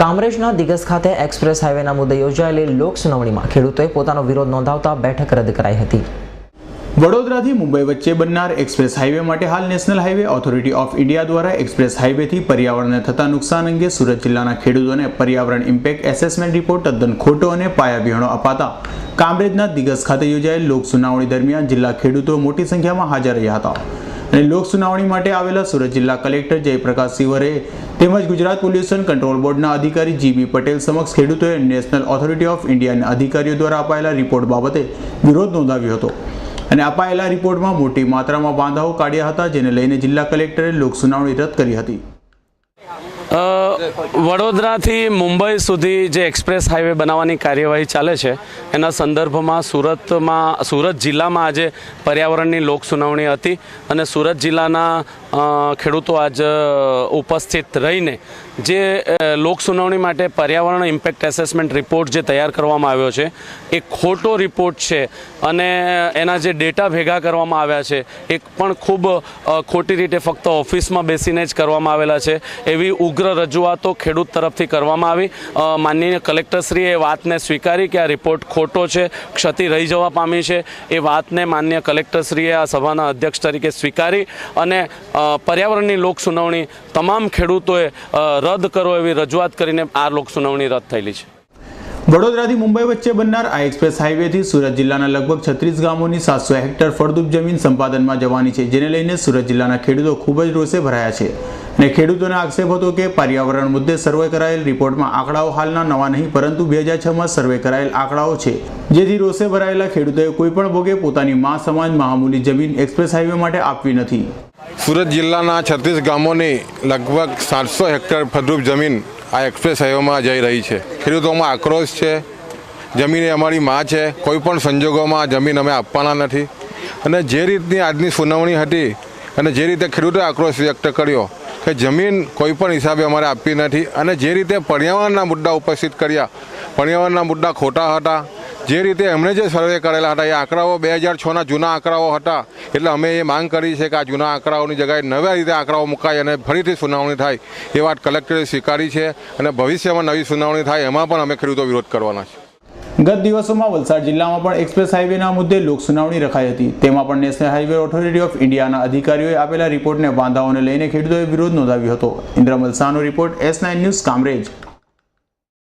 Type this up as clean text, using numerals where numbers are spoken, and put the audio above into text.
કામરેજના દિગસ ખાતે એક્સપ્રેસ હાઈવેના મુદ્દે યોજાયેલી લોક સુનાવણીમાં ખેડૂતોએ પોતાનો વિરોધ નોંધાવતા બેઠક રદ કરાઈ હતી। વડોદરાથી મુંબઈ વચ્ચે બનનાર એક્સપ્રેસ હાઈવે માટે હાલ national highway authority of India દ્વારા એક્સપ્રેસ હાઈવેથી પર્યાવરણને થતા નુકસાન અંગે સુરત જિલ્લાના ખેડૂતોને પર્યાવરણ ઇમ્પેક્ટ એસેસમેન્ટ રિપોર્ટ તદ્દન ખોટો અને પાયાવિહોણો અપાતા કામરેજના દિગસ ખાતે યોજાયેલ લોક સુનાવણી દરમિયાન જિલ્લા ખેડૂતો મોટી સંખ્યામાં હાજર રહ્યા હતા અને લોક સુનાવણી માટે આવેલા સુરત જિલ્લા કલેક્ટર જયપ્રકાશ સિવરે તેમજ ગુજરાત પોલ્યુશન કંટ્રોલ બોર્ડના અધિકારી જીબી પટેલ સમક્ષ ખેડૂતોએ નેશનલ ઓથોરિટી ઓફ ઇન્ડિયાના અધિકારીઓ દ્વારા અપાયેલા રિપોર્ટ બાબતે વિરોધ નોંધાવ્યો હતો અને અપાયેલા રિપોર્ટમાં મોટી માત્રામાં વાંધાઓ કાઢ્યા હતા, જેને લઈને જિલ્લા કલેક્ટરે લોક સુનાવણી રદ કરી હતી। વડોદરાથી મુંબઈ સુધી જે એક્સપ્રેસ હાઈવે બનાવવાની કાર્યવાહી ચાલે છે એના સંદર્ભમાં સુરત જિલ્લામાં આજે પર્યાવરણની લોક સુનાવણી હતી અને સુરત જિલ્લાના ખેડૂતો આજ ઉપસ્થિત રહીને જે લોક સુનાવણી માટે પર્યાવરણ ઇમ્પેક્ટ એસેસમેન્ટ રિપોર્ટ જે તૈયાર કરવામાં આવ્યો છે એ ખોટો રિપોર્ટ છે અને એના જે ડેટા ભેગા કરવામાં આવ્યા છે એ પણ ખૂબ ખોટી રીતે ફક્ત ઓફિસમાં બેસીને જ કરવામાં આવેલા છે એવી ઉગ્ર રજૂઆતો ખેડૂત તરફથી કરવામાં આવી। માનનીય કલેક્ટરશ્રીએ એ વાતને સ્વીકારી કે આ રિપોર્ટ ખોટો છે, ક્ષતિ રહી જવા પામી છે, એ વાતને માનનીય કલેક્ટરશ્રીએ આ સભાના અધ્યક્ષ તરીકે સ્વીકારી અને પર્યાવરણની લોક સુનાવણી તમામ ખેડૂતોએ રદ કરો એવી રજૂઆત કરીને આ લોક સુનાવણી રદ થયેલી છે। વડોદરાથી મુંબઈ વચ્ચે બનનાર આ એક્સપ્રેસ હાઈવેથી સુરત જિલ્લાના લગભગ 36 ગામોની 700 હેક્ટર ફળદ્રુપ જમીન સંપાદનમાં જવાની છે, જેને લઈને સુરત જિલ્લાના ખેડૂતો ખૂબ જ રોષે ભરાયા છે અને ખેડૂતોનો આક્ષેપ હતો કે પર્યાવરણ મુદ્દે સર્વે કરાયેલ રિપોર્ટમાં આંકડાઓ હાલના નવા નહીં પરંતુ 2006માં સર્વે કરાયેલ આંકડાઓ છે, જેથી રોષે ભરાયેલા ખેડૂતોએ કોઈપણ ભોગે પોતાની મા સમાન મહામૂલી જમીન એક્સપ્રેસ હાઈવે માટે આપવી નથી। સુરત જિલ્લાના 36 ગામોની લગભગ 700 હેક્ટર ફળદ્રુપ જમીન આ એક્સપ્રેસ હાઈવેમાં જઈ રહી છે। ખેડૂતોમાં આક્રોશ છે, જમીન એ અમારી માં છે, કોઈ પણ સંજોગોમાં જમીન અમે આપવાના નથી અને જે રીતની આજની સુનાવણી હતી અને જે રીતે ખેડૂતોએ આક્રોશ વ્યક્ત કર્યો કે જમીન કોઈ પણ હિસાબે અમારે આપવી નથી અને જે રીતે પર્યાવરણના મુદ્દા ઉપસ્થિત કર્યા, પર્યાવરણના મુદ્દા ખોટા હતા। જે રીતે એમણે જે સર્વે કરેલા હતા એ આંકડાઓ 2006ના જૂના આંકડાઓ હતા, એટલે અમે એ માંગ કરી છે કે આ જૂના આંકડાઓની જગ્યાએ નવા રીતે આંકડાઓ મુકાય અને ફરીથી સુનાવણી થાય એ વાત કલેક્ટરે સ્વીકારી છે અને ભવિષ્યમાં નવી સુનાવણી થાય એમાં પણ અમે ખેડૂતો વિરોધ કરવાના છે। ગત દિવસોમાં વલસાડ જિલ્લામાં પણ એક્સપ્રેસ હાઈવેના મુદ્દે લોક સુનાવણી રખાઈ હતી, તેમાં પણ નેશનલ હાઈવે ઓથોરિટી ઓફ ઇન્ડિયાના અધિકારીઓએ આપેલા રિપોર્ટને વાંધાઓને લઈને ખેડૂતોએ વિરોધ નોંધાવ્યો હતો। ઇન્દ્રમલ શાહનો રિપોર્ટ S9 ન્યૂઝ કામરેજ।